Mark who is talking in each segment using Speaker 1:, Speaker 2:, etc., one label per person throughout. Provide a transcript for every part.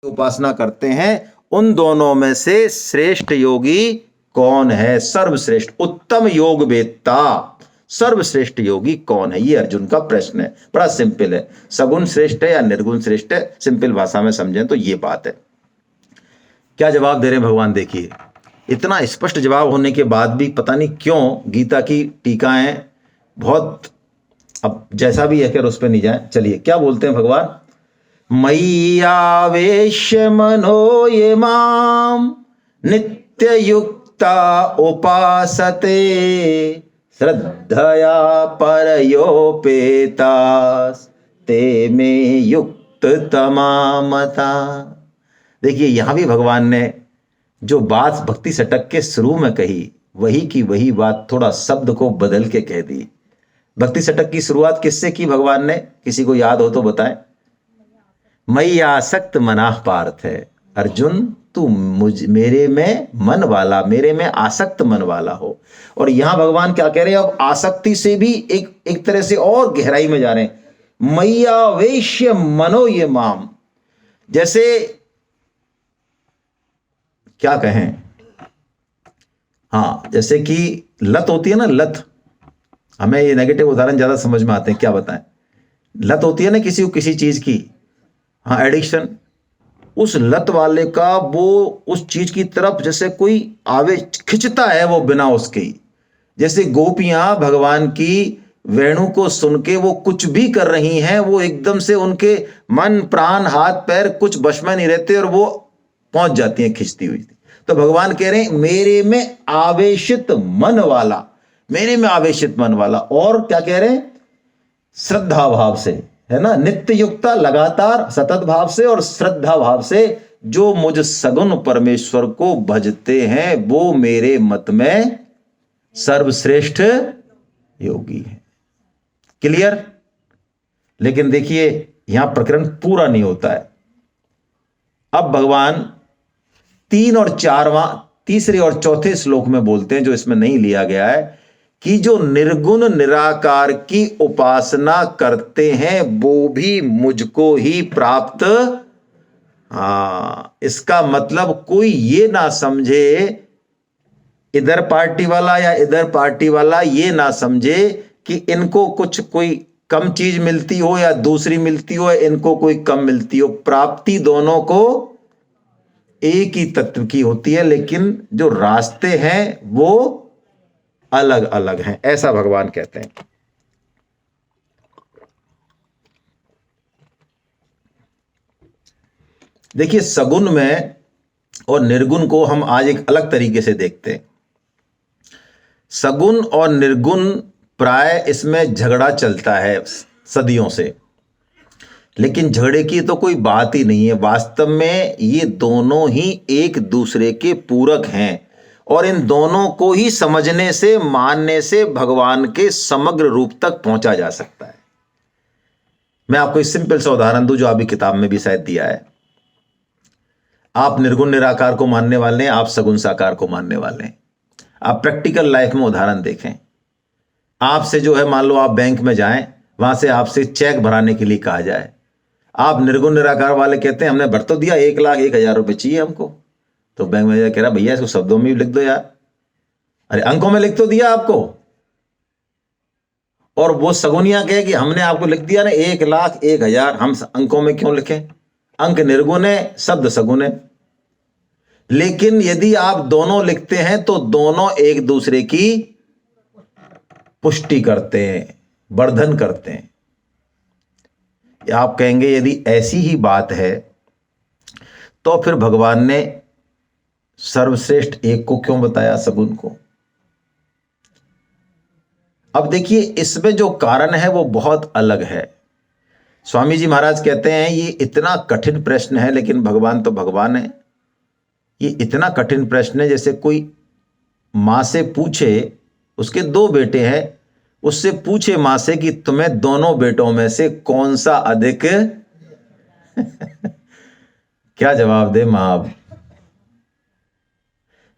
Speaker 1: उपासना करते हैं, उन दोनों में से श्रेष्ठ योगी कौन है? सर्वश्रेष्ठ उत्तम योग वेत्ता सर्वश्रेष्ठ योगी कौन है? ये अर्जुन का प्रश्न है। बड़ा सिंपल है। सगुण श्रेष्ठ है या निर्गुण श्रेष्ठ है? सिंपल भाषा में समझें तो ये बात है। क्या जवाब दे रहे हैं भगवान? देखिए, इतना स्पष्ट जवाब होने के बाद भी पता नहीं क्यों गीता की टीकाएं बहुत, अब जैसा भी है खैर उस पर नहीं जाए। चलिए क्या बोलते हैं भगवान? मय्यावेश्य मनो ये माम नित्ययुक्ता उपासते श्रद्धया परयोपेतास ते में युक्त तमामता। देखिए यहां भी भगवान ने जो बात भक्ति षटक के शुरू में कही वही की वही बात थोड़ा शब्द को बदल के कह दी। भक्ति षटक की शुरुआत किससे की भगवान ने? किसी को याद हो तो बताएं। मई आसक्त मनाह पार्थ है। अर्जुन तू मेरे में मन वाला, मेरे में आसक्त मन वाला हो। और यहां भगवान क्या कह रहे हैं? अब आसक्ति से भी एक तरह से और गहराई में जा रहे हैं। मय्यावेश्य मनो ये माम, जैसे क्या कहें, हाँ जैसे कि लत होती है ना, लत। हमें ये नेगेटिव उदाहरण ज्यादा समझ में आते हैं, क्या बताएं। लत होती है ना किसी को किसी चीज की, हाँ एडिक्शन। उस लत वाले का वो उस चीज की तरफ जैसे कोई आवे खिंचता है वो बिना उसके ही। जैसे गोपियां भगवान की वेणु को सुन के वो कुछ भी कर रही हैं, वो एकदम से उनके मन प्राण हाथ पैर कुछ वश में नहीं रहते और वो पहुंच जाती हैं खिंचती हुई। तो भगवान कह रहे हैं मेरे में आवेशित मन वाला, मेरे में आवेशित मन वाला। और क्या कह रहे हैं? श्रद्धा भाव से, है ना, नित्य युक्ता लगातार सतत भाव से और श्रद्धा भाव से जो मुझ सगुण परमेश्वर को भजते हैं वो मेरे मत में सर्वश्रेष्ठ योगी है। क्लियर? लेकिन देखिए यहां प्रकरण पूरा नहीं होता है। अब भगवान 3 और 4वां, तीसरे और चौथे श्लोक में बोलते हैं, जो इसमें नहीं लिया गया है, कि जो निर्गुण निराकार की उपासना करते हैं वो भी मुझको ही प्राप्त। इसका मतलब कोई ये ना समझे, इधर पार्टी वाला या इधर पार्टी वाला ये ना समझे कि इनको कुछ कोई कम चीज मिलती हो या दूसरी मिलती हो, इनको कोई कम मिलती हो। प्राप्ति दोनों को एक ही तत्व की होती है, लेकिन जो रास्ते हैं वो अलग अलग हैं, ऐसा भगवान कहते हैं। देखिए सगुण में और निर्गुण को हम आज एक अलग तरीके से देखते हैं। सगुण और निर्गुण प्राय इसमें झगड़ा चलता है सदियों से, लेकिन झगड़े की तो कोई बात ही नहीं है। वास्तव में ये दोनों ही एक दूसरे के पूरक हैं और इन दोनों को ही समझने से, मानने से भगवान के समग्र रूप तक पहुंचा जा सकता है। मैं आपको एक सिंपल सा उदाहरण दूं जो अभी किताब में भी शायद दिया है। आप निर्गुण निराकार को मानने वाले हैं, आप सगुण साकार को मानने वाले हैं। आप प्रैक्टिकल लाइफ में उदाहरण देखें। आपसे जो है, मान लो आप बैंक में जाएं, वहां से आपसे चेक भराने के लिए कहा जाए, आप निर्गुण निराकार वाले कहते हैं हमने भर तो दिया, 1,01,000 रुपए चाहिए हमको। तो बैंक मैनेजर कह रहा भैया इसको शब्दों में भी लिख दो यार, अरे अंकों में लिख तो दिया आपको। और वो सगुनिया कहे कि हमने आपको लिख दिया ना 1,01,000, हम अंकों में क्यों लिखें? अंक निर्गुण है, शब्द सगुण है। लेकिन यदि आप दोनों लिखते हैं तो दोनों एक दूसरे की पुष्टि करते हैं, वर्धन करते हैं। आप कहेंगे यदि ऐसी ही बात है तो फिर भगवान ने सर्वश्रेष्ठ एक को क्यों बताया, सगुण को? अब देखिए इसमें जो कारण है वो बहुत अलग है। स्वामी जी महाराज कहते हैं ये इतना कठिन प्रश्न है, लेकिन भगवान तो भगवान है। ये इतना कठिन प्रश्न है जैसे कोई मां से पूछे, उसके 2 बेटे हैं, उससे पूछे मां से कि तुम्हें दोनों बेटों में से कौन सा अधिक क्या जवाब दे मां अब?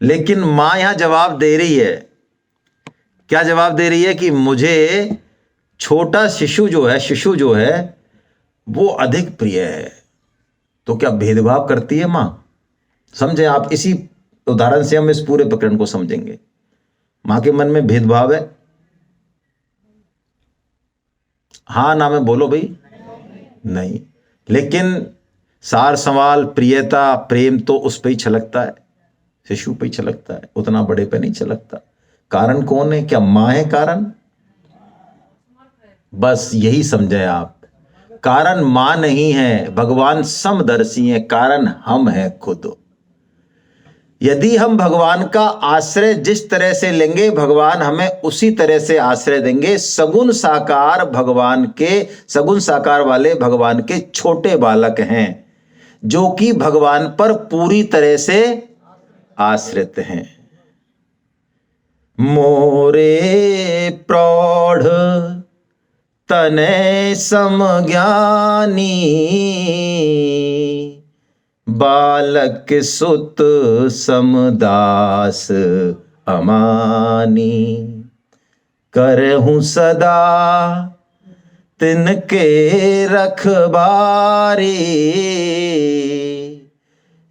Speaker 1: लेकिन मां यहां जवाब दे रही है, क्या जवाब दे रही है? कि मुझे छोटा शिशु जो है वो अधिक प्रिय है। तो क्या भेदभाव करती है मां? समझे आप, इसी उदाहरण से हम इस पूरे प्रकरण को समझेंगे। मां के मन में भेदभाव है? हाँ ना में बोलो भाई। नहीं। लेकिन सार संवाल, प्रियता, प्रेम तो उस पे ही छलकता है, शिशु पे ही छलकता है, उतना बड़े पे नहीं छलकता। कारण कौन है? क्या मां है कारण? बस यही समझे आप, कारण मां नहीं है, भगवान समदर्शी है, कारण हम हैं खुद। यदि हम भगवान का आश्रय जिस तरह से लेंगे, भगवान हमें उसी तरह से आश्रय देंगे। सगुण साकार भगवान के, सगुण साकार वाले भगवान के छोटे बालक हैं, जो कि भगवान पर पूरी तरह से आश्रित हैं। मोरे प्रौढ़ तनय समज्ञानी, बालक सुत समदास अमानी। करहूं सदा तिनके रखबारी,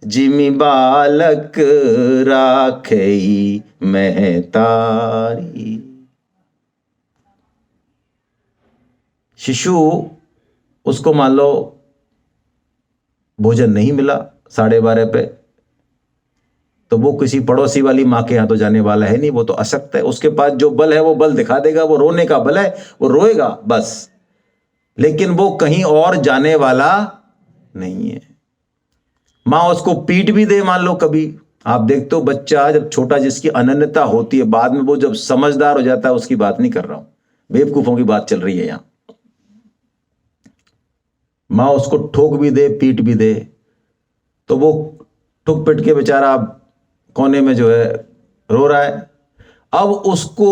Speaker 1: जिमि बालक राखई महतारी। शिशु, उसको मान लो भोजन नहीं मिला 12:30 पे, तो वो किसी पड़ोसी वाली माँ के यहाँ तो जाने वाला है नहीं, वो तो अशक्त है। उसके पास जो बल है वो बल दिखा देगा, वो रोने का बल है, वो रोएगा बस, लेकिन वो कहीं और जाने वाला नहीं है। माँ उसको पीट भी दे मान लो कभी, आप देखते हो बच्चा जब छोटा, जिसकी अनन्यता होती है, बाद में वो जब समझदार हो जाता है, उसकी बात नहीं कर रहा हूं, बेवकूफों की बात चल रही है यहां। माँ उसको ठोक भी दे, पीट भी दे, तो वो ठुक पिट के बेचारा कोने में जो है रो रहा है। अब उसको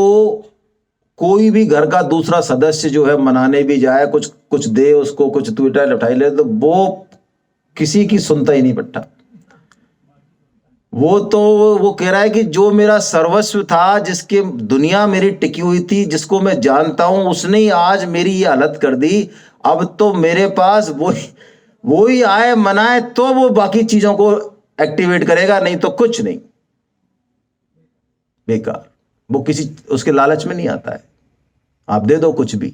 Speaker 1: कोई भी घर का दूसरा सदस्य जो है मनाने भी जाए, कुछ कुछ दे उसको, कुछ ट्विटर लौटाई ले, तो वो किसी की सुनता ही नहीं पट्टा। वो तो वो कह रहा है कि जो मेरा सर्वस्व था, जिसके दुनिया मेरी टिकी हुई थी, जिसको मैं जानता हूं, उसने ही आज मेरी ये हालत कर दी। अब तो मेरे पास वो ही आए मनाए तो वो बाकी चीजों को एक्टिवेट करेगा, नहीं तो कुछ नहीं, बेकार। वो किसी उसके लालच में नहीं आता है, आप दे दो कुछ भी।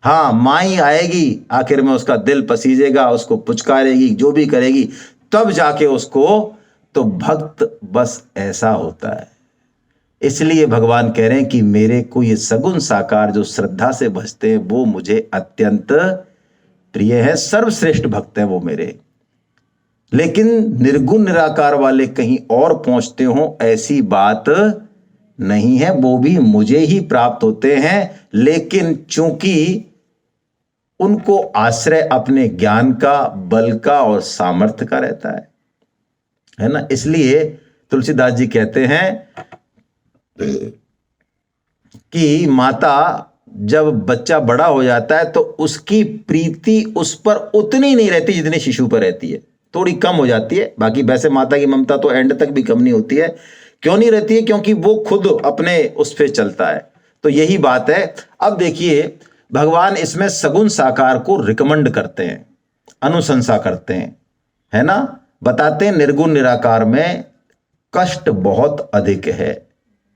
Speaker 1: हाँ, मां ही आएगी आखिर में, उसका दिल पसीजेगा, उसको पुचकारेगी, जो भी करेगी, तब जाके उसको, तो भक्त बस ऐसा होता है। इसलिए भगवान कह रहे हैं कि मेरे को ये सगुण साकार जो श्रद्धा से भजते हैं, वो मुझे अत्यंत प्रिय है, सर्वश्रेष्ठ भक्त है वो मेरे। लेकिन निर्गुण निराकार वाले कहीं और पहुंचते हो, ऐसी बात नहीं है, वो भी मुझे ही प्राप्त होते हैं। लेकिन चूंकि उनको आश्रय अपने ज्ञान का, बल का और सामर्थ्य का रहता है ना। इसलिए तुलसीदास जी कहते हैं कि माता जब बच्चा बड़ा हो जाता है तो उसकी प्रीति उस पर उतनी नहीं रहती जितनी शिशु पर रहती है, थोड़ी कम हो जाती है। बाकी वैसे माता की ममता तो एंड तक भी कम नहीं होती है। क्यों नहीं रहती है? क्योंकि वो खुद अपने उस पे चलता है। तो यही बात है। अब देखिए, भगवान इसमें सगुण साकार को रिकमेंड करते हैं, अनुशंसा करते हैं, है ना। बताते हैं निर्गुण निराकार में कष्ट बहुत अधिक है।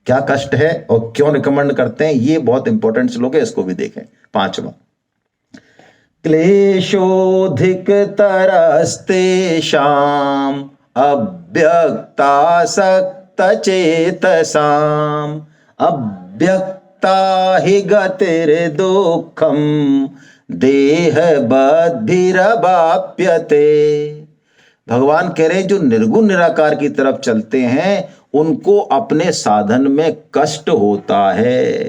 Speaker 1: क्या कष्ट है और क्यों रिकमेंड करते हैं, ये बहुत इंपॉर्टेंट श्लोक है, इसको भी देखें। 5वां, क्लेशोधिक तरस्तेषाम् अव्यक्तासक्त चेतसाम् अव्यक्ता हि गतिर्दुःखम् देह बद्धिरवाप्यते। भगवान कह रहे हैं जो निर्गुण निराकार की तरफ चलते हैं उनको अपने साधन में कष्ट होता है।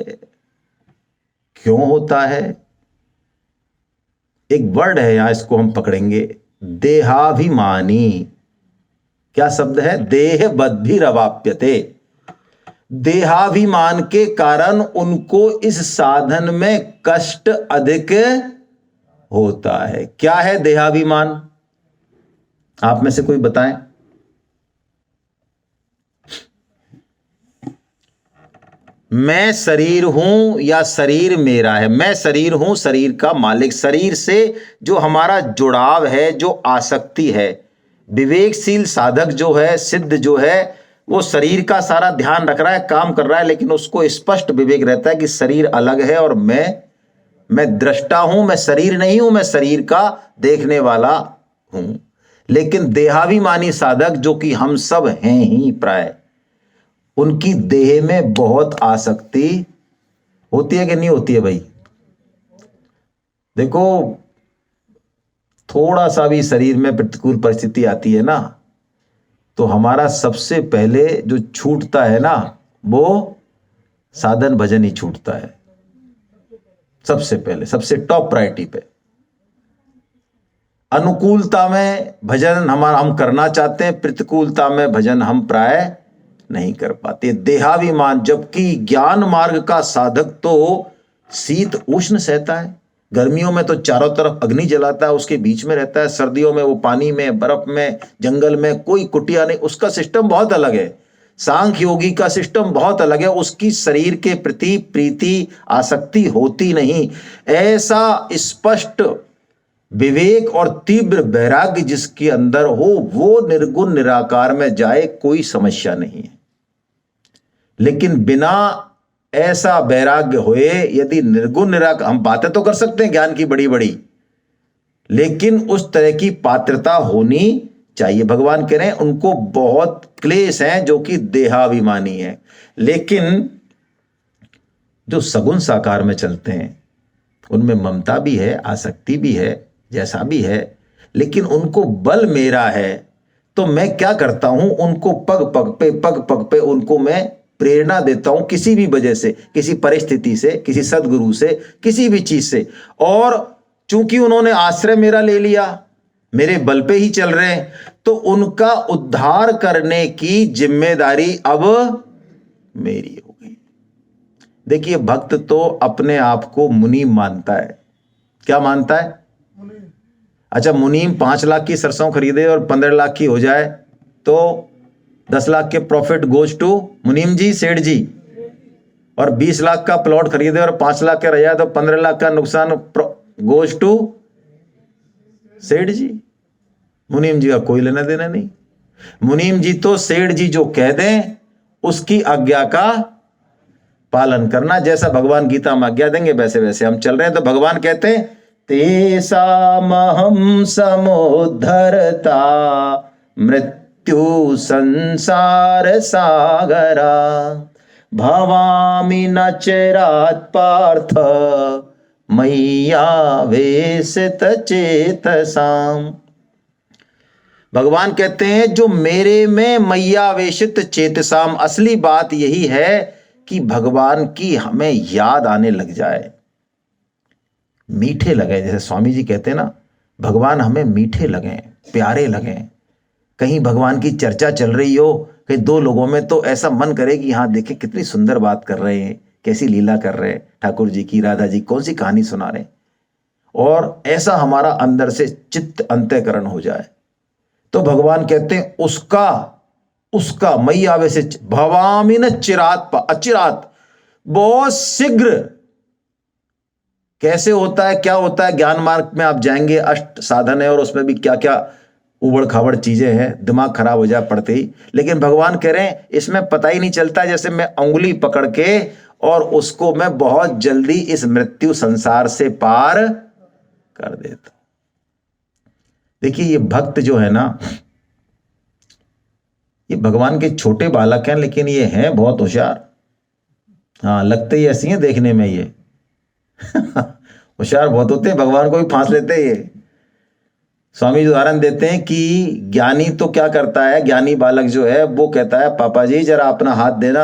Speaker 1: क्यों होता है? एक वर्ड है यहां, इसको हम पकड़ेंगे, देहाभिमानी। क्या शब्द है? देह बद्धिरवाप्यते। देहाभिमान के कारण उनको इस साधन में कष्ट अधिक होता है। क्या है देहाभिमान? आप में से कोई बताएं। मैं शरीर हूं या शरीर मेरा है, मैं शरीर हूं, शरीर का मालिक। शरीर से जो हमारा जुड़ाव है, जो आसक्ति है, विवेकशील साधक जो है, सिद्ध जो है, वो शरीर का सारा ध्यान रख रहा है, काम कर रहा है, लेकिन उसको स्पष्ट विवेक रहता है कि शरीर अलग है और मैं दृष्टा हूं, मैं शरीर नहीं हूं, मैं शरीर का देखने वाला हूं। लेकिन देहाभिमानी साधक जो कि हम सब हैं ही प्राय, उनकी देह में बहुत आसक्ति होती है कि नहीं होती है भाई? देखो, थोड़ा सा भी शरीर में प्रतिकूल परिस्थिति आती है ना, तो हमारा सबसे पहले जो छूटता है ना, वो साधन भजन ही छूटता है। सबसे पहले, सबसे टॉप प्रायोरिटी पे। अनुकूलता में भजन हम करना चाहते हैं, प्रतिकूलता में भजन हम प्राय नहीं कर पाते। देहाभिमान, जबकि ज्ञान मार्ग का साधक तो शीत उष्ण सहता है। गर्मियों में तो चारों तरफ अग्नि जलाता है, उसके बीच में रहता है। सर्दियों में वो पानी में, बर्फ में, जंगल में, कोई कुटिया नहीं। उसका सिस्टम बहुत अलग है। सांख्य योगी का सिस्टम बहुत अलग है। उसकी शरीर के प्रति प्रीति, आसक्ति होती नहीं। ऐसा स्पष्ट विवेक और तीव्र वैराग्य जिसके अंदर हो, वो निर्गुण निराकार में जाए, कोई समस्या नहीं है। लेकिन बिना ऐसा वैराग्य होए, यदि निर्गुण निराकार, हम बातें तो कर सकते हैं ज्ञान की बड़ी बड़ी, लेकिन उस तरह की पात्रता होनी चाहिए। भगवान कह रहे हैं उनको बहुत क्लेश हैं जो कि देहाभिमानी है। लेकिन जो सगुण साकार में चलते हैं, उनमें ममता भी है, आसक्ति भी है, जैसा भी है, लेकिन उनको बल मेरा है। तो मैं क्या करता हूं, उनको पग पग पे उनको मैं प्रेरणा देता हूं, किसी भी वजह से, किसी परिस्थिति से, किसी सदगुरु से, किसी भी चीज से। और चूंकि उन्होंने आश्रय मेरा ले लिया, मेरे बल पे ही चल रहे हैं, तो उनका उद्धार करने की जिम्मेदारी अब मेरी हो गई। देखिए, भक्त तो अपने आप को मुनीम मानता है। क्या मानता है? अच्छा, मुनीम 5 लाख की सरसों खरीदे और 15 लाख की हो जाए तो 10 लाख के प्रॉफिट गोज टू मुनीम जी, सेठ जी। और 20 लाख का प्लॉट खरीदे और 5 लाख का रह जाए तो 15 लाख का नुकसान गोज टू सेठ जी। मुनीम जी का कोई लेना देना नहीं। मुनीम जी तो सेठ जी जो कह दें उसकी आज्ञा का पालन करना। जैसा भगवान गीता में आज्ञा देंगे वैसे वैसे हम चल रहे हैं। तो भगवान कहते हैं तेषामहं समुद्धरता मृत्यु संसार सागरा भवामि न चिरात् पार्थ मय्यावेशित चेतसाम्। भगवान कहते हैं जो मेरे में मय्यावेशित चेतसाम, असली बात यही है कि भगवान की हमें याद आने लग जाए, मीठे लगे। जैसे स्वामी जी कहते हैं ना, भगवान हमें मीठे लगें, प्यारे लगें। कहीं भगवान की चर्चा चल रही हो, कहीं 2 लोगों में, तो ऐसा मन करे कि हाँ देखें कितनी सुंदर बात कर रहे हैं, कैसी लीला कर रहे हैं, ठाकुर जी की, राधा जी कौन सी कहानी सुना रहे हैं, और ऐसा हमारा अंदर से चित्त अंतःकरण हो जाए। तो भगवान कहते हैं उसका मैयावे से भवामी न चिरात, अचिरात, बहुत शीघ्र। कैसे होता है, क्या होता है, ज्ञान मार्ग में आप जाएंगे, अष्ट साधन है और उसमें भी क्या क्या उबड़ खाबड़ चीजें हैं, दिमाग खराब हो जाए पढ़ते ही। लेकिन भगवान कह रहे हैं इसमें पता ही नहीं चलता, जैसे मैं उंगली पकड़ के और उसको मैं बहुत जल्दी इस मृत्यु संसार से पार कर देता। देखिए, ये भक्त जो है ना, ये भगवान के छोटे बालक हैं, लेकिन ये हैं बहुत होशियार। हाँ, लगते ही ऐसी हैं देखने में, ये होशियार बहुत होते हैं, भगवान को भी फांस लेते हैं ये। स्वामी जी उदाहरण देते हैं कि ज्ञानी तो क्या करता है, ज्ञानी बालक जो है वो कहता है पापा जी जरा अपना हाथ देना।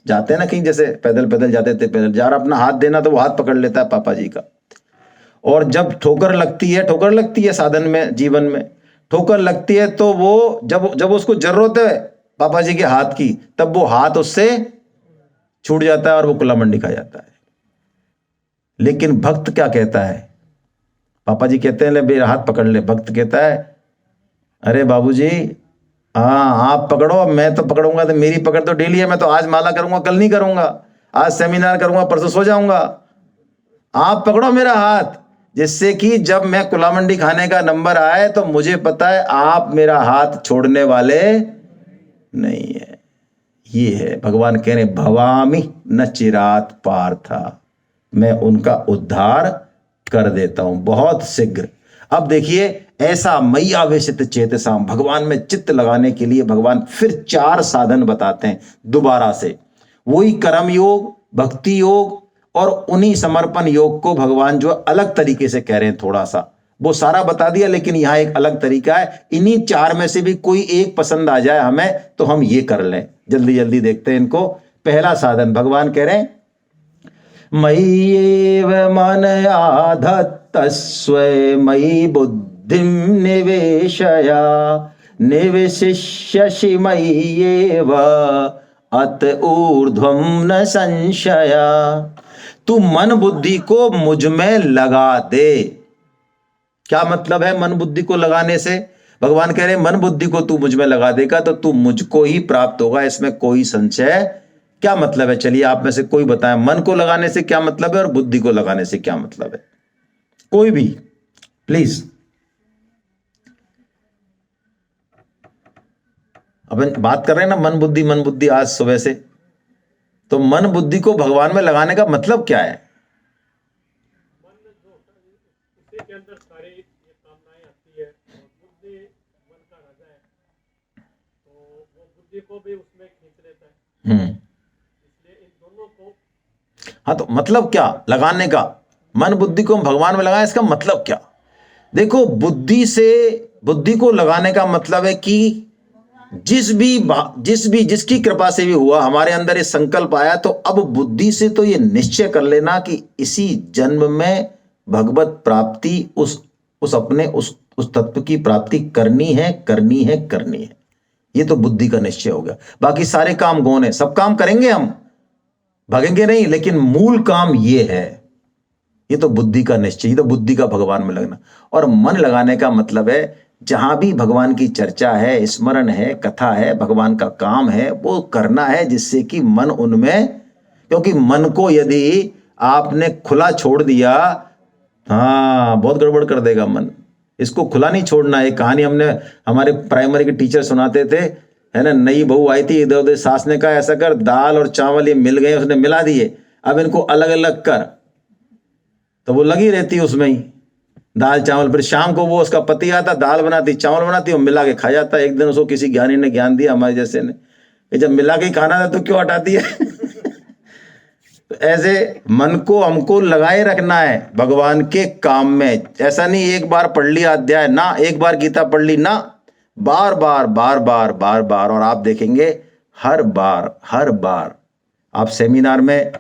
Speaker 1: जाते हैं ना कहीं, जैसे पैदल पैदल जाते थे, पैदल जरा अपना हाथ देना, तो वो हाथ पकड़ लेता है पापा जी का। और जब ठोकर लगती है साधन में, जीवन में ठोकर लगती है, तो वो जब उसको जरूरत है पापा जी के हाथ की, तब वो हाथ उससे छूट जाता है और वो कुल्ला मंडी खा जाता है। लेकिन भक्त क्या कहता है, पापा जी कहते हैं ले मेरा हाथ पकड़ ले, भक्त कहता है अरे बाबूजी, हाँ आप पकड़ो, मैं तो पकड़ूंगा तो मेरी पकड़ तो डेली है, मैं तो आज माला करूंगा कल नहीं करूंगा। आज सेमिनार करूंगा, परसों सो जाऊंगा। आप पकड़ो मेरा हाथ, जिससे कि जब मैं कुला मंडी खाने का नंबर आए तो मुझे पता है आप मेरा हाथ छोड़ने वाले नहीं है। ये है भगवान कह रहे भवामि न चिरात पार्था, मैं उनका उद्धार कर देता हूं बहुत शीघ्र। अब देखिए, ऐसा मैयावेशित चेतसाम, भगवान में चित्त लगाने के लिए भगवान फिर 4 साधन बताते हैं दोबारा से। वही कर्म योग, भक्ति योग और उन्हीं समर्पण योग को भगवान जो अलग तरीके से कह रहे हैं। थोड़ा सा वो सारा बता दिया, लेकिन यहां एक अलग तरीका है। इन्हीं 4 में से भी कोई एक पसंद आ जाए हमें तो हम ये कर लें। जल्दी जल्दी देखते हैं इनको। पहला साधन भगवान कह रहे हैं मय्येव मनया धत्तस्व मयि बुद्धिं निवेशया निवशिष्यसि मय्येव अत ऊर्ध्वं न संशया। तू मन बुद्धि को मुझ में लगा दे। क्या मतलब है मन बुद्धि को लगाने से? भगवान कह रहे हैं मन बुद्धि को तू मुझ में लगा देगा तो तू मुझको ही प्राप्त होगा, इसमें कोई संशय। क्या मतलब है? चलिए आप में से कोई बताएं, मन को लगाने से क्या मतलब है और बुद्धि को लगाने से क्या मतलब है? कोई भी प्लीज। अपन बात कर रहे हैं ना मन बुद्धि आज सुबह से। तो मन बुद्धि को भगवान में लगाने का मतलब क्या है?
Speaker 2: के अंदर सारी ये कामनाएं आती है और बुद्धि मन का राजा है, तो वो बुद्धि को भी उसमें खींच लेता है। इसलिए इन दोनों को,
Speaker 1: हाँ, तो मतलब क्या लगाने का? मन बुद्धि को भगवान में लगाए, इसका मतलब क्या? देखो, बुद्धि को लगाने का मतलब है कि जिसकी कृपा से भी हुआ, हमारे अंदर ये संकल्प आया, तो अब बुद्धि से तो ये निश्चय कर लेना कि इसी जन्म में भगवत प्राप्ति उस तत्व की प्राप्ति करनी है। ये तो बुद्धि का निश्चय हो गया। बाकी सारे काम गौण है, सब काम करेंगे हम, भागेंगे नहीं, लेकिन मूल काम ये है। ये तो बुद्धि का निश्चय, ये तो बुद्धि का भगवान में लगना। और मन लगाने का मतलब है जहां भी भगवान की चर्चा है, स्मरण है, कथा है, भगवान का काम है, वो करना है जिससे कि मन उनमें, क्योंकि मन को यदि आपने खुला छोड़ दिया, हाँ, बहुत गड़बड़ कर देगा मन। इसको खुला नहीं छोड़ना। एक कहानी हमने हमारे प्राइमरी के टीचर सुनाते थे, है ना। नई बहू आई थी, इधर उधर सास ने कहा ऐसा कर, दाल और चावल ये मिल गए, उसने मिला दिए, अब इनको अलग अलग कर। तो वो लगी रहती उसमें ही, दाल चावल। फिर शाम को वो उसका पति आता, दाल बनाती चावल बनाती, वो मिला के खा जाता। एक दिन उसको किसी ज्ञानी ने ज्ञान दिया, हमारे जैसे ने, कि जब मिला के खाना था तो क्यों हटाती है? तो ऐसे मन को हमको लगाए रखना है भगवान के काम में। ऐसा नहीं एक बार पढ़ लिया अध्याय ना, एक बार गीता पढ़ ली ना, बार बार बार बार बार बार। और आप देखेंगे हर बार आप सेमिनार में,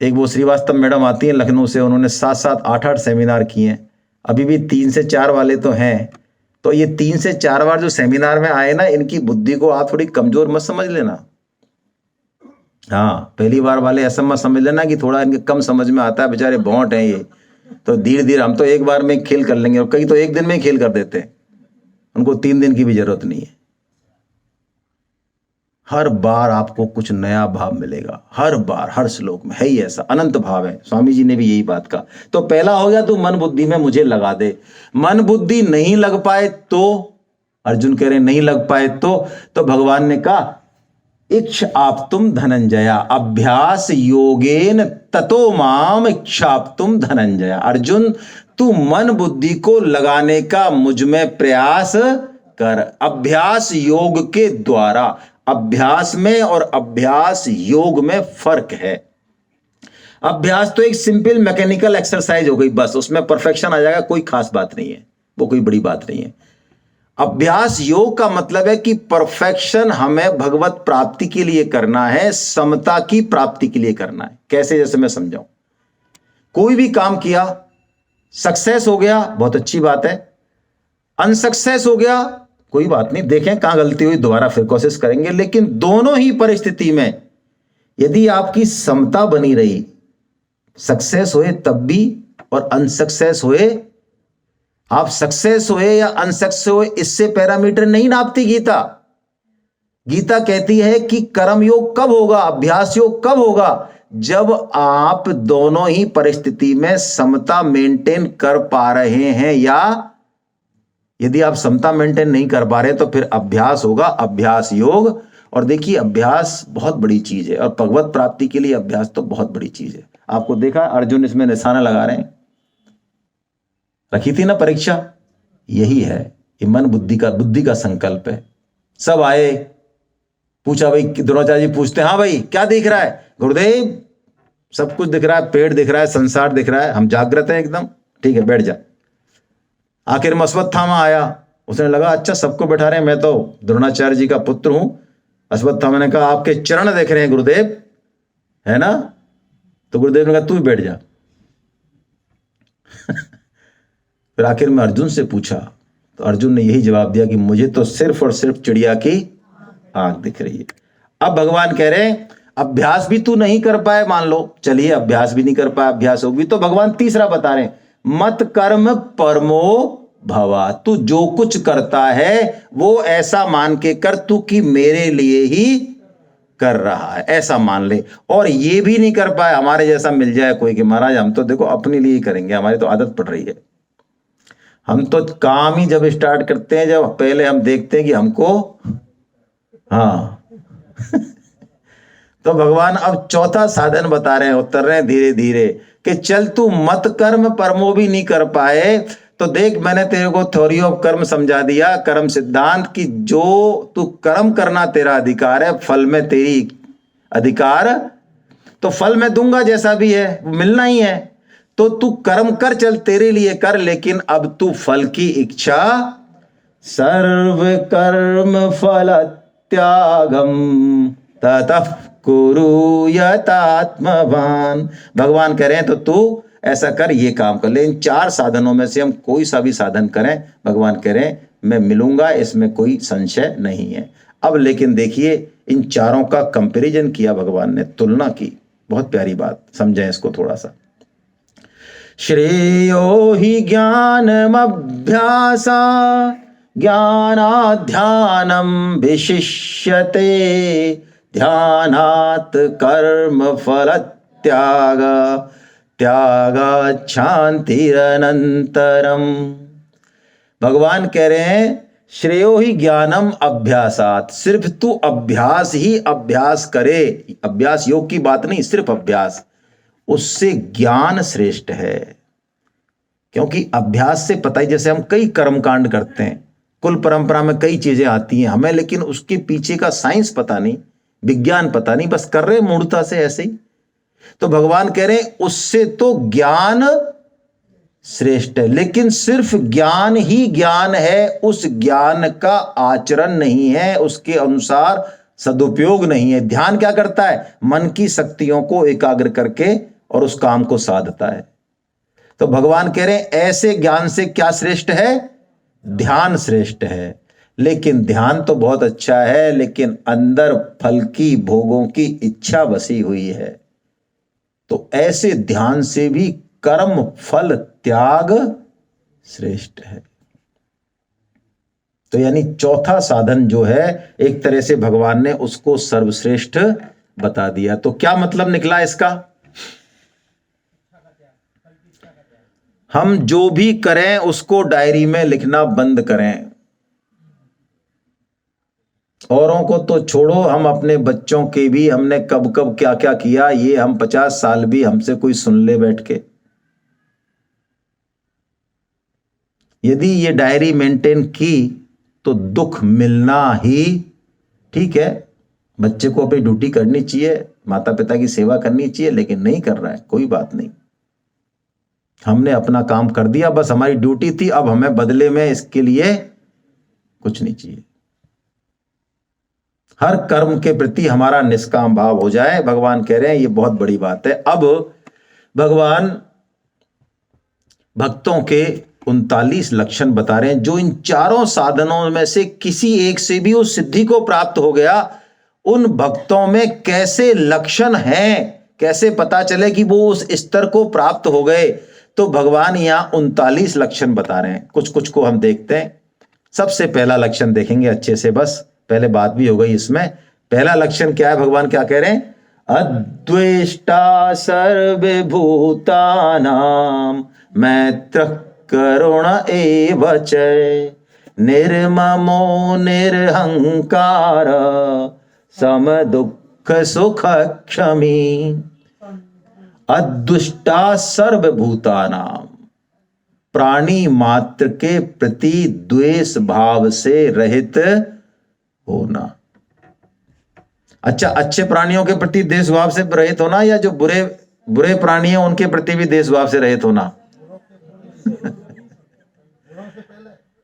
Speaker 1: एक वो श्रीवास्तव मैडम आती हैं लखनऊ से, उन्होंने 7-7 8-8 सेमिनार किए हैं, अभी भी 3 से 4 वाले तो हैं। तो ये 3 से 4 बार जो सेमिनार में आए ना, इनकी बुद्धि को आप थोड़ी कमजोर मत समझ लेना। हाँ, पहली बार वाले ऐसा मत समझ लेना कि थोड़ा इनके कम समझ में आता है, बेचारे भोंट हैं ये, तो धीरे धीरे हम तो एक बार में खेल कर लेंगे, और कई तो एक दिन में ही खेल कर देते हैं, उनको 3 दिन की भी जरूरत नहीं है। हर बार आपको कुछ नया भाव मिलेगा, हर बार, हर श्लोक में है ही ऐसा अनंत भाव है। स्वामी जी ने भी यही बात कहा। तो पहला हो गया, तू मन बुद्धि में मुझे लगा दे। मन बुद्धि नहीं लग पाए तो, अर्जुन कह रहे नहीं लग पाए तो भगवान ने कहा इच्छाप्तुम धनंजया अभ्यास योगेन ततो माम इच्छाप्तुम धनंजया। अर्जुन, तू मन बुद्धि को लगाने का मुझ में प्रयास कर, अभ्यास योग के द्वारा। अभ्यास में और अभ्यास योग में फर्क है। अभ्यास तो एक सिंपल मैकेनिकल एक्सरसाइज हो गई, बस उसमें परफेक्शन आ जाएगा, कोई खास बात नहीं है, वो कोई बड़ी बात नहीं है। अभ्यास योग का मतलब है कि परफेक्शन हमें भगवत प्राप्ति के लिए करना है, समता की प्राप्ति के लिए करना है। कैसे? जैसे मैं समझाऊं, कोई भी काम किया, सक्सेस हो गया, बहुत अच्छी बात है, अनसक्सेस हो गया, कोई बात नहीं, देखें कहां गलती हुई, दोबारा फिर कोशिश करेंगे। लेकिन दोनों ही परिस्थिति में यदि आपकी समता बनी रही, सक्सेस हुए तब भी और अनसक्सेस हुए, आप सक्सेस हुए या अनसक्सेस हुए, इससे पैरामीटर नहीं नापती गीता। गीता कहती है कि कर्म योग कब होगा, अभ्यास योग कब होगा, जब आप दोनों ही परिस्थिति में समता मेंटेन कर पा रहे हैं, या यदि आप समता मेंटेन नहीं कर पा रहे तो फिर अभ्यास होगा, अभ्यास योग। और देखिए अभ्यास बहुत बड़ी चीज है, और भगवत प्राप्ति के लिए अभ्यास तो बहुत बड़ी चीज है। आपको देखा अर्जुन इसमें निशाना लगा रहे हैं, रखी थी ना परीक्षा, यही है, ये मन बुद्धि का संकल्प है। सब आए, पूछा भाई, द्रोणाचार्य जी पूछते हैं, हाँ भाई क्या दिख रहा है? गुरुदेव सब कुछ दिख रहा है, पेड़ दिख रहा है, संसार दिख रहा है, हम जागृत हैं एकदम। ठीक है बैठ जा। आखिर में अश्वत्थामा आया, उसने लगा अच्छा सबको बैठा रहे हैं, मैं तो द्रोणाचार्य जी का पुत्र हूं। अश्वत्थामा ने कहा आपके चरण देख रहे हैं गुरुदेव, है ना? तो गुरुदेव ने कहा तू ही बैठ जा। फिर आखिर में अर्जुन से पूछा, तो अर्जुन ने यही जवाब दिया कि मुझे तो सिर्फ और सिर्फ चिड़िया की आंख दिख रही है। अब भगवान कह रहे हैं अभ्यास भी तू नहीं कर पाए, मान लो चलिए अभ्यास भी नहीं कर पाया, अभ्यास होगी, तो भगवान तीसरा बता रहे हैं, मत कर्म परमो भवा, तू जो कुछ करता है वो ऐसा मान के कर तू कि मेरे लिए ही कर रहा है, ऐसा मान ले। और ये भी नहीं कर पाए, हमारे जैसा मिल जाए कोई कि महाराज हम तो देखो अपने लिए ही करेंगे, हमारी तो आदत पड़ रही है। हम तो काम ही जब स्टार्ट करते हैं, जब पहले हम देखते हैं कि हमको, हाँ तो भगवान अब चौथा साधन बता रहे हैं, उतर रहे हैं धीरे धीरे, कि चल तू मत कर्म परमो भी नहीं कर पाए तो देख मैंने तेरे को थ्योरी ऑफ कर्म समझा दिया, कर्म सिद्धांत की, जो तू कर्म करना तेरा अधिकार है, फल में तेरी अधिकार, तो फल मैं दूंगा जैसा भी है वो मिलना ही है, तो तू कर्म कर, चल तेरे लिए कर, लेकिन अब तू फल की इच्छा, सर्व कर्म फल त्यागम ततः कुरु यतात्मवान। भगवान कह रहे हैं तो तू ऐसा कर, ये काम कर ले, इन चार साधनों में से हम कोई सा भी साधन करें, भगवान कह रहे हैं मैं मिलूंगा, इसमें कोई संशय नहीं है। अब लेकिन देखिए इन चारों का कंपैरिजन किया भगवान ने, तुलना की, बहुत प्यारी बात, समझें इसको थोड़ा सा। श्रेयो हि ज्ञानमभ्यासा ज्ञानाध्यानम विशिष्यते ध्यानात् कर्म फल त्याग त्यागात् शांतिरनंतरम। भगवान कह रहे हैं श्रेयो ही ज्ञानम अभ्यासात, सिर्फ तू अभ्यास ही अभ्यास करे, अभ्यास योग की बात नहीं, सिर्फ अभ्यास, उससे ज्ञान श्रेष्ठ है। क्योंकि अभ्यास से पता ही, जैसे हम कई कर्म कांड करते हैं, कुल परंपरा में कई चीजें आती हैं हमें, लेकिन उसके पीछे का साइंस पता नहीं, विज्ञान पता नहीं, बस कर रहे मूर्खता से ऐसे ही। तो भगवान कह रहे हैं उससे तो ज्ञान श्रेष्ठ है, लेकिन सिर्फ ज्ञान ही ज्ञान है, उस ज्ञान का आचरण नहीं है, उसके अनुसार सदुपयोग नहीं है। ध्यान क्या करता है? मन की शक्तियों को एकाग्र करके और उस काम को साधता है। तो भगवान कह रहे हैं ऐसे ज्ञान से क्या श्रेष्ठ है? ध्यान श्रेष्ठ है। लेकिन ध्यान तो बहुत अच्छा है, लेकिन अंदर फल की, भोगों की इच्छा बसी हुई है, तो ऐसे ध्यान से भी कर्म फल त्याग श्रेष्ठ है। तो यानी चौथा साधन जो है, एक तरह से भगवान ने उसको सर्वश्रेष्ठ बता दिया। तो क्या मतलब निकला इसका? हम जो भी करें उसको डायरी में लिखना बंद करें। औरों को तो छोड़ो, हम अपने बच्चों के भी, हमने कब कब क्या क्या किया, ये हम 50 साल भी हमसे कोई सुन ले बैठ के। यदि ये डायरी मेंटेन की तो दुख मिलना ही ठीक है। बच्चे को अपनी ड्यूटी करनी चाहिए, माता पिता की सेवा करनी चाहिए, लेकिन नहीं कर रहा है, कोई बात नहीं, हमने अपना काम कर दिया, बस हमारी ड्यूटी थी, अब हमें बदले में इसके लिए कुछ नहीं चाहिए। हर कर्म के प्रति हमारा निष्काम भाव हो जाए, भगवान कह रहे हैं ये बहुत बड़ी बात है। अब भगवान भक्तों के 39 लक्षण बता रहे हैं, जो इन चारों साधनों में से किसी एक से भी उस सिद्धि को प्राप्त हो गया, उन भक्तों में कैसे लक्षण हैं, कैसे पता चले कि वो उस स्तर को प्राप्त हो गए। तो भगवान यहां 39 लक्षण बता रहे हैं, कुछ कुछ को हम देखते हैं। सबसे पहला लक्षण देखेंगे अच्छे से, बस पहले बात भी हो गई इसमें। पहला लक्षण क्या है, भगवान क्या कह रहे हैं? अद्वेष्टा सर्वभूतानां मैत्र करुण एव च निर्ममो निरहंकार सम दुख सुख क्षमी। अदुष्टा सर्वभूतानाम, प्राणी मात्र के प्रति द्वेष भाव से रहित होना। अच्छा, अच्छे प्राणियों के प्रति द्वेष भाव से रहित होना, या जो बुरे बुरे प्राणी हैं उनके प्रति भी द्वेष भाव से रहित होना?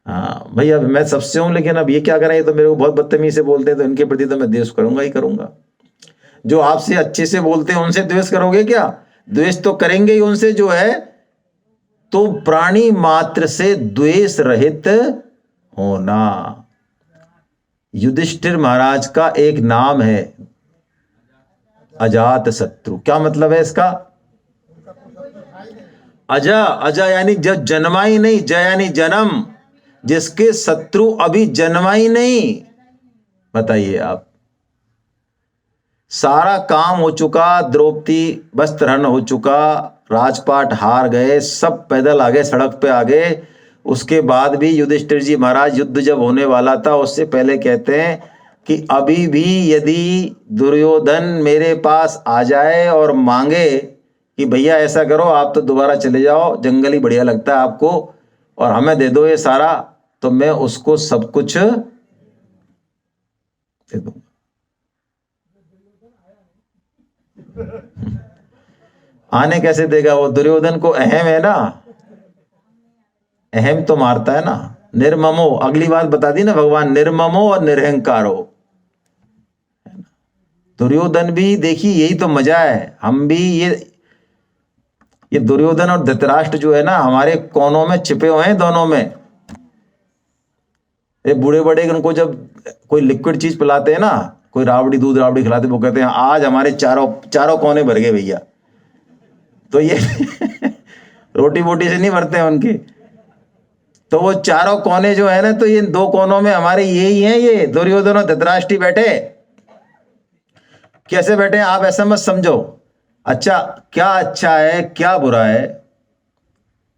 Speaker 1: हाँ भैया, मैं सबसे हूं, लेकिन अब ये क्या करें, ये तो मेरे को बहुत बदतमीजी से बोलते हैं, तो इनके प्रति तो मैं द्वेष करूंगा ही करूंगा। जो आपसे अच्छे से बोलते हैं उनसे द्वेष करोगे क्या? द्वेष तो करेंगे ही उनसे जो है। तो प्राणी मात्र से द्वेष रहित होना। युधिष्ठिर महाराज का एक नाम है अजात शत्रु। क्या मतलब है इसका? अजा, अजा यानी जब जन्मा ही नहीं, जय यानी जन्म, जिसके शत्रु अभी जन्मा ही नहीं। बताइए आप, सारा काम हो चुका, द्रौपदी वस्त्रहरण हो चुका, राजपाट हार गए, सब पैदल आ गए, सड़क पे आ गए। उसके बाद भी युधिष्ठिर जी महाराज, युद्ध जब होने वाला था उससे पहले कहते हैं कि अभी भी यदि दुर्योधन मेरे पास आ जाए और मांगे कि भैया ऐसा करो, आप तो दोबारा चले जाओ, जंगल ही बढ़िया लगता है आपको, और हमें दे दो ये सारा, तो मैं उसको सब कुछ दे दूंगा। आने कैसे देगा वो? दुर्योधन को अहम है ना, अहम तो मारता है ना। निर्ममो, अगली बात बता दी ना भगवान, निर्ममो और निरहंकारो। दुर्योधन भी, देखिए यही तो मजा है। हम भी ये दुर्योधन और धृतराष्ट्र जो है ना, हमारे कोनों में छिपे हुए हैं दोनों में। ये बूढ़े बड़े उनको जब कोई लिक्विड चीज पिलाते हैं ना, कोई राबड़ी, दूध राबड़ी खिलाते, वो कहते हैं आज हमारे चारों कोने भर गए भैया। तो ये रोटी बोटी से नहीं भरते हैं उनके, तो वो चारों कोने जो है ना, तो ये दो कोनों में हमारे यही हैं, ये दुर्योधन और धृतराष्ट्र बैठे। कैसे बैठे हैं आप ऐसा मत समझो। अच्छा, क्या अच्छा है क्या बुरा है,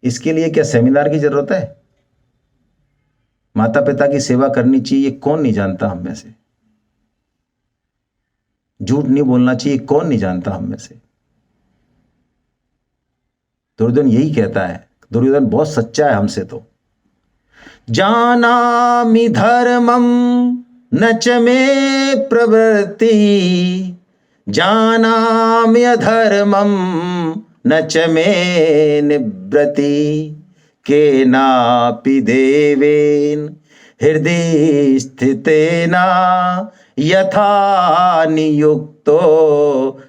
Speaker 1: इसके लिए क्या सेमिनार की जरूरत है? माता पिता की सेवा करनी चाहिए, कौन नहीं जानता हम में से। झूठ नहीं बोलना चाहिए, कौन नहीं जानता हम में से। दुर्योधन यही कहता है, दुर्योधन बहुत सच्चा है हमसे। तो जानामि धर्मम न च मे प्रवृत्ति, जानामि अधर्मम न च मे निवृत्ति, केनापि देवेन हृदय स्थितेना यथा नियुक्तो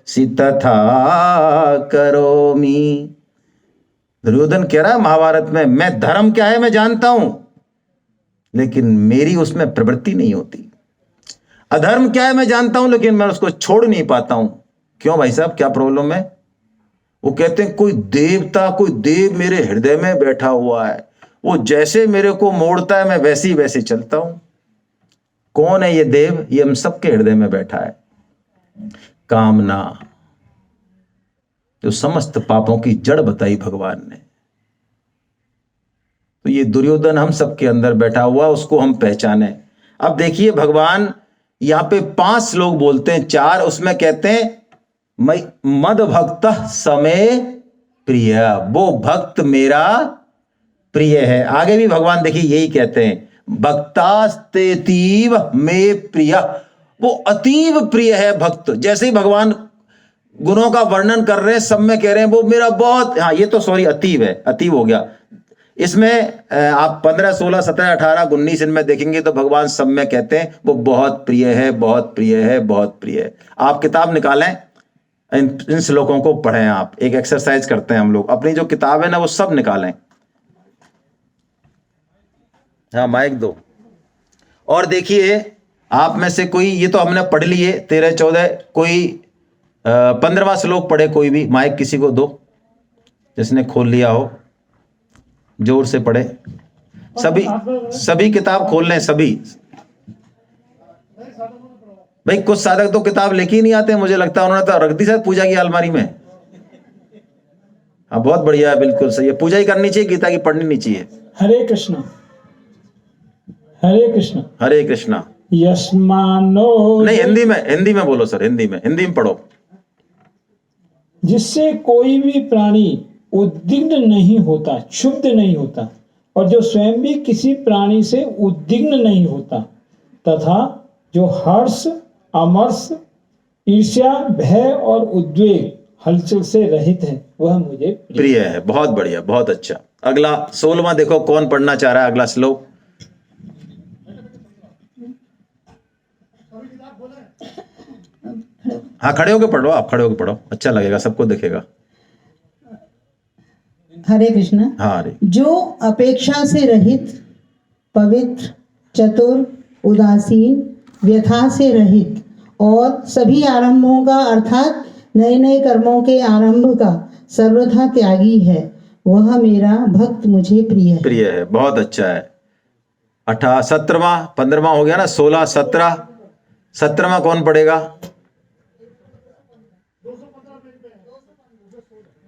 Speaker 1: सि तथा करोमि। दुर्योधन कह रहा है महाभारत में, मैं धर्म क्या है मैं जानता हूं, लेकिन मेरी उसमें प्रवृत्ति नहीं होती। अधर्म क्या है मैं जानता हूं, लेकिन मैं उसको छोड़ नहीं पाता हूं। क्यों भाई साहब, क्या प्रॉब्लम है? वो कहते हैं कोई देवता, कोई देव मेरे हृदय में बैठा हुआ है, वो जैसे मेरे को मोड़ता है मैं वैसे ही वैसे चलता हूं। कौन है ये देव? ये हम सबके हृदय में बैठा है, कामना, जो समस्त पापों की जड़ बताई भगवान ने। तो ये दुर्योधन हम सबके अंदर बैठा हुआ, उसको हम पहचाने। अब देखिए भगवान यहां पे 5 श्लोक बोलते हैं, 4 उसमें कहते हैं मद भक्त समय प्रिय, वो भक्त मेरा प्रिय है। आगे भी भगवान देखिए यही कहते हैं, भक्तास्तेतीव में प्रिय, वो अतीव प्रिय है भक्त। जैसे ही भगवान गुणों का वर्णन कर रहे हैं, सब में कह रहे हैं वो मेरा बहुत, हाँ ये तो सॉरी अतीव है, अतीव हो गया। इसमें आप 15, 16, 17, 18, 19 इनमें देखेंगे तो भगवान सब में कहते हैं वो बहुत प्रिय है, बहुत प्रिय है, बहुत प्रिय है। आप किताब निकालें, इन श्लोकों को पढ़ें। आप एक एक्सरसाइज करते हैं हम लोग, अपनी जो किताब है ना वो सब निकालें। हाँ माइक दो। और देखिए आप में से कोई, ये तो हमने पढ़ लिए 13, 14, कोई 15वां श्लोक पढ़े कोई भी, माइक किसी को दो जिसने खोल लिया हो, जोर से पढ़े। सभी किताब खोल लें, सभी भाई कुछ साधक तो किताब लेके ही नहीं आते, मुझे लगता है उन्होंने तो रख दी शायद पूजा की अलमारी में। हाँ बहुत बढ़िया है, बिल्कुल सही है, पूजा ही करनी चाहिए, गीता की पढ़नी नहीं चाहिए।
Speaker 3: हरे कृष्णा हरे कृष्णा
Speaker 1: हरे कृष्णा।
Speaker 3: यस्मानो,
Speaker 1: नहीं हिंदी में बोलो सर, हिंदी में पढ़ो।
Speaker 3: जिससे कोई भी प्राणी उद्विग्न नहीं होता, क्षुब्ध नहीं होता, और जो स्वयं भी किसी प्राणी से उद्विग्न नहीं होता, तथा जो हर्ष, अमर्ष, ईर्ष्या, भय और उद्वेग हलचल से रहित है, वह मुझे
Speaker 1: प्रिय है। बहुत बढ़िया, बहुत अच्छा। अगला 16वां देखो कौन पढ़ना चाह रहा है, अगला श्लोक। हाँ खड़े होके पढ़ो, आप खड़े होके पढ़ो, अच्छा लगेगा, सबको दिखेगा।
Speaker 4: हरे कृष्ण।
Speaker 1: हाँ हरे।
Speaker 4: जो अपेक्षा से रहित, पवित्र, चतुर, उदासीन, व्यथा से रहित और सभी आरंभों का अर्थात नए नए कर्मों के आरंभ का सर्वथा त्यागी है, वह मेरा भक्त मुझे प्रिय है।
Speaker 1: प्रिय है, बहुत अच्छा है। 17वां 15वां हो गया ना, 16 17, 17वां कौन पढ़ेगा?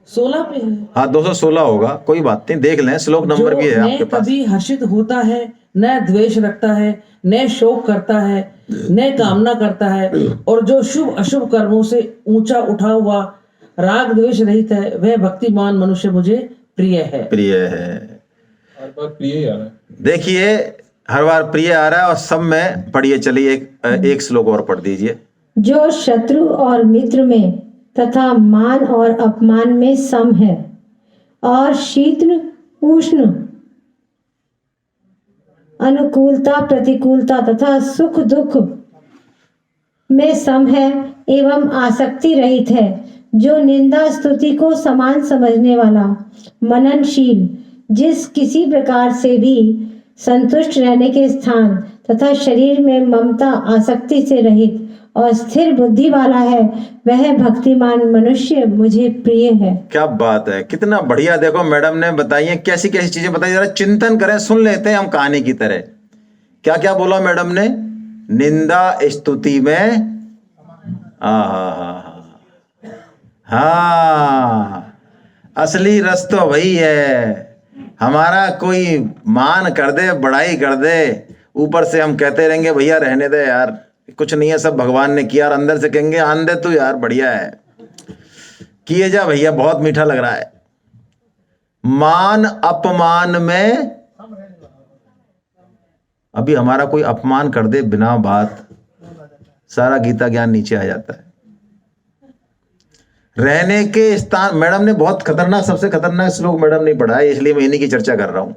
Speaker 5: 16 पे है।
Speaker 1: हाँ 216 होगा, कोई बात नहीं, देख लें, श्लोक नंबर भी है
Speaker 5: जो
Speaker 1: आपके
Speaker 5: न
Speaker 1: पास।
Speaker 5: कभी हर्षित होता है, न द्वेष रखता है, न शोक करता है, न कामना करता है, और जो शुभ अशुभ कर्मों से ऊंचा उठा हुआ राग द्वेष रहित है, वह भक्तिमान मनुष्य मुझे प्रिय है।
Speaker 1: प्रिय है,
Speaker 3: हर बार प्रिय ही आ रहा है।
Speaker 1: देखिए हर बार प्रिय आ रहा है, और सब में पढ़िए। चलिए एक श्लोक और पढ़ दीजिए।
Speaker 6: जो शत्रु और मित्र में तथा मान और अपमान में सम है, और शीतल उष्ण, अनुकूलता प्रतिकूलता तथा सुख दुख में सम है, एवं आसक्ति रहित है, जो निंदा स्तुति को समान समझने वाला, मननशील, जिस किसी प्रकार से भी संतुष्ट रहने के स्थान तथा शरीर में ममता आसक्ति से रहित और स्थिर बुद्धि वाला है, वह भक्तिमान मनुष्य मुझे प्रिय है।
Speaker 1: क्या बात है, कितना बढ़िया। देखो मैडम ने बताई है, कैसी कैसी चीजें बताई, जरा चिंतन करें, सुन लेते हैं हम कहानी की तरह। क्या क्या बोला मैडम ने? निंदा स्तुति में हाँ, असली रस तो वही है। हमारा कोई मान कर दे, बड़ाई कर दे, ऊपर से हम कहते रहेंगे भैया रहने दे यार, कुछ नहीं है, सब भगवान ने किया, और अंदर से कहेंगे आन दे तू यार, बढ़िया है, किए जा भैया, बहुत मीठा लग रहा है। मान अपमान में, अभी हमारा कोई अपमान कर दे बिना बात, सारा गीता ज्ञान नीचे आ जाता है। रहने के स्थान, मैडम ने बहुत खतरनाक, सबसे खतरनाक श्लोक मैडम ने पढ़ा है, इसलिए मैं इन्हीं की चर्चा कर रहा हूं।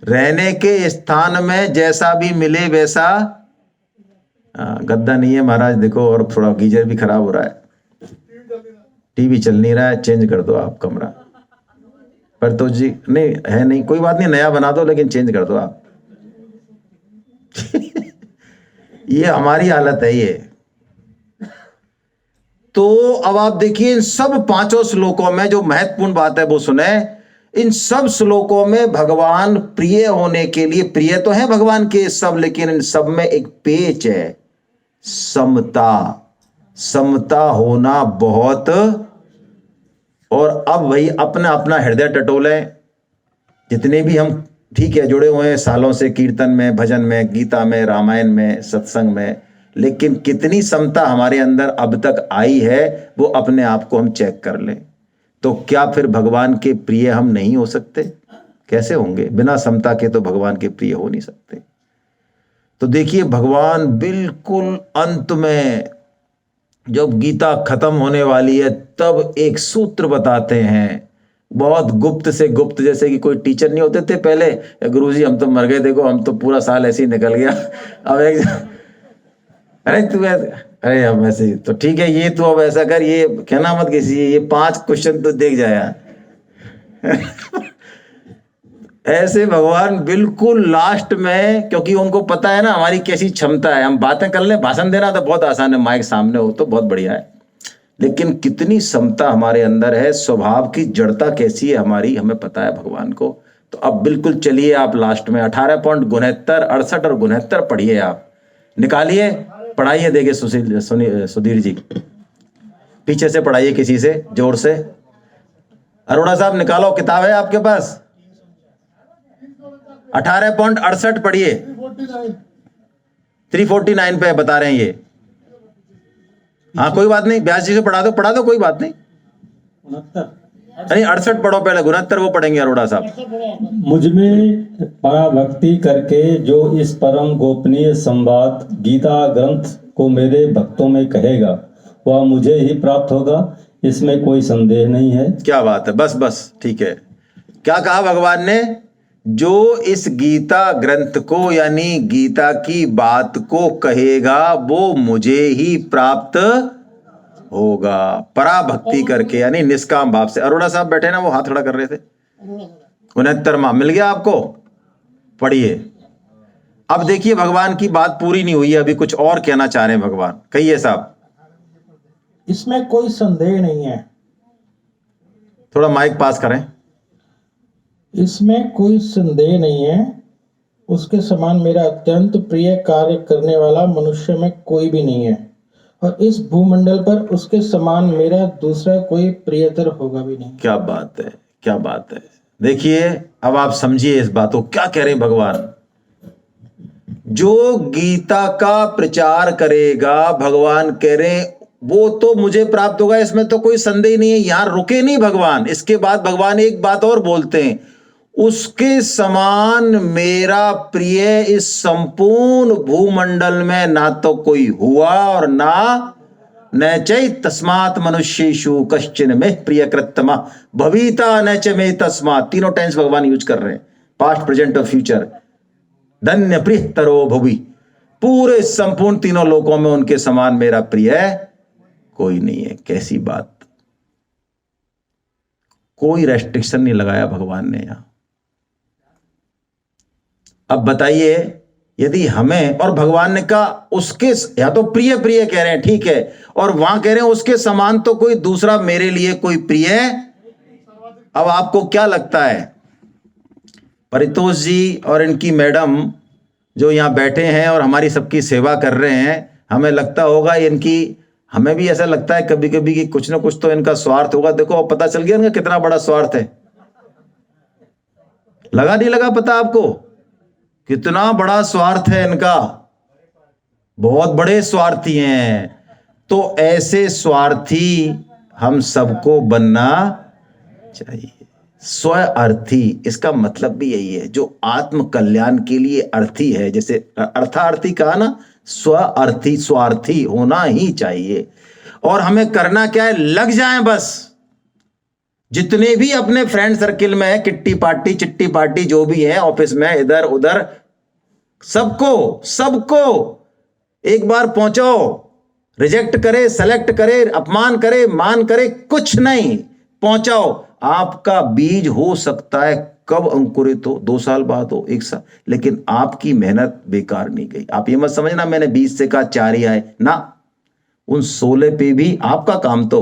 Speaker 1: रहने के स्थान में जैसा भी मिले वैसा, गद्दा नहीं है महाराज, देखो, और थोड़ा गीजर भी खराब हो रहा है, टीवी चल नहीं रहा है, चेंज कर दो आप कमरा। पर तो जी नहीं है, नहीं कोई बात नहीं, नया बना दो, लेकिन चेंज कर दो आप। ये हमारी हालत है ये। तो अब आप देखिए, इन सब 5 श्लोकों में जो महत्वपूर्ण बात है वो सुने। इन सब श्लोकों में भगवान प्रिय होने के लिए, प्रिय तो है भगवान के सब, लेकिन इन सब में एक पेच है, समता। समता होना बहुत। और अब वही अपना अपना हृदय टटोले, जितने भी हम ठीक है जुड़े हुए हैं सालों से कीर्तन में, भजन में, गीता में, रामायण में, सत्संग में, लेकिन कितनी समता हमारे अंदर अब तक आई है, वो अपने आप को हम चेक कर लें। तो क्या फिर भगवान के प्रिय हम नहीं हो सकते? कैसे होंगे? बिना समता के तो भगवान के प्रिय हो नहीं सकते। तो देखिए, भगवान बिल्कुल अंत में जब गीता खत्म होने वाली है, तब एक सूत्र बताते हैं, बहुत गुप्त से गुप्त, जैसे कि कोई टीचर नहीं होते थे पहले, गुरुजी हम तो मर गए, देखो हम तो पूरा साल ऐसे ही निकल गया, अब एक अरे तू अरे अब ऐसे ही तो ठीक है, ये तू अब ऐसा कर, ये कहना मत किसी, ये 5 क्वेश्चन तो देख जाया। ऐसे भगवान बिल्कुल लास्ट में, क्योंकि उनको पता है ना हमारी कैसी क्षमता है, हम बातें कर ले, भाषण देना तो बहुत आसान है, माइक सामने हो तो बहुत बढ़िया है, लेकिन कितनी समता हमारे अंदर है, स्वभाव की जड़ता कैसी है हमारी, हमें पता है भगवान को। तो अब बिल्कुल चलिए आप लास्ट में 18.69, 68 और 69 पढ़िए, आप निकालिए। पढ़ाइए, देखिए सुधीर जी, पीछे से पढ़ाइए किसी से जोर से। अरोड़ा साहब निकालो, किताब है आपके पास? 18.68 पढ़िए। 349 पे बता रहे हैं ये। हाँ कोई बात नहीं, व्यास जी से पढ़ा दो, कोई बात नहीं। नहीं 68 पढ़ो पहले, 69 वो पढ़ेंगे अरोड़ा साहब।
Speaker 7: मुझमें पराभक्ति करके जो इस परम गोपनीय संवाद गीता ग्रंथ को मेरे भक्तों में कहेगा वह मुझे ही प्राप्त होगा, इसमें कोई संदेह नहीं है।
Speaker 1: क्या बात है, बस ठीक है। क्या कहा भगवान ने? जो इस गीता ग्रंथ को यानी गीता की बात को कहेगा वो मुझे ही प्राप्त होगा, पराभक्ति करके यानी निष्काम भाव से। अरोड़ा साहब बैठे ना, वो हाथ खड़ा कर रहे थे। 69वां मिल गया आपको, पढ़िए। अब देखिए भगवान की बात पूरी नहीं हुई है, अभी कुछ और कहना चाह रहे हैं भगवान, कहिए साहब।
Speaker 3: इसमें कोई संदेह नहीं है,
Speaker 1: थोड़ा माइक पास करें।
Speaker 3: इसमें कोई संदेह नहीं है, उसके समान मेरा अत्यंत प्रिय कार्य करने वाला मनुष्य में कोई भी नहीं है, और इस भूमंडल पर उसके समान मेरा दूसरा कोई प्रियतर होगा भी नहीं।
Speaker 1: क्या बात है, क्या बात है। देखिए अब आप समझिए इस बात को, क्या कह रहे हैं भगवान। जो गीता का प्रचार करेगा, भगवान कह रहे हैं वो तो मुझे प्राप्त होगा, इसमें तो कोई संदेह नहीं है। यहां रुके नहीं भगवान, इसके बाद भगवान एक बात और बोलते हैं, उसके समान मेरा प्रिय इस संपूर्ण भूमंडल में ना तो कोई हुआ और ना न चै तस्मात् मनुष्येषु कश्चिन में प्रियकृतमा भविता न च मे तस्मात्। तीनों टेंस भगवान यूज कर रहे हैं, पास्ट प्रेजेंट और फ्यूचर। धन्य प्रियतरो भुवि, पूरे संपूर्ण तीनों लोकों में उनके समान मेरा प्रिय कोई नहीं है। कैसी बात, कोई रेस्ट्रिक्शन नहीं लगाया भगवान ने यहां। अब बताइए, यदि हमें, और भगवान ने कहा उसके, या तो प्रिय प्रिय कह रहे हैं ठीक है, और वहां कह रहे हैं उसके समान तो कोई दूसरा मेरे लिए कोई प्रिय। अब आपको क्या लगता है, परितोष जी और इनकी मैडम जो यहां बैठे हैं और हमारी सबकी सेवा कर रहे हैं, हमें लगता होगा इनकी, हमें भी ऐसा लगता है कभी कभी कि कुछ ना कुछ तो इनका स्वार्थ होगा। देखो अब पता चल गया इनका कितना बड़ा स्वार्थ है। लगा नहीं लगा पता आपको कितना बड़ा स्वार्थ है इनका? बहुत बड़े स्वार्थी हैं। तो ऐसे स्वार्थी हम सबको बनना चाहिए। स्वार्थी, इसका मतलब भी यही है, जो आत्म कल्याण के लिए अर्थी है। जैसे अर्थार्थी कहा ना, स्वार्थी, स्वार्थी होना ही चाहिए। और हमें करना क्या है, लग जाएं बस। जितने भी अपने फ्रेंड सर्किल में है, किट्टी पार्टी चिट्टी पार्टी जो भी है, ऑफिस में इधर उधर, सबको एक बार पहुंचाओ। रिजेक्ट करे, सेलेक्ट करे, अपमान करे, मान करे, कुछ नहीं, पहुंचाओ। आपका बीज हो सकता है कब अंकुरित हो, 2 साल बाद हो, 1 साल, लेकिन आपकी मेहनत बेकार नहीं गई। आप ये मत समझना मैंने 20 से कहा 4 ही आए ना, उन 16 पे भी आपका काम तो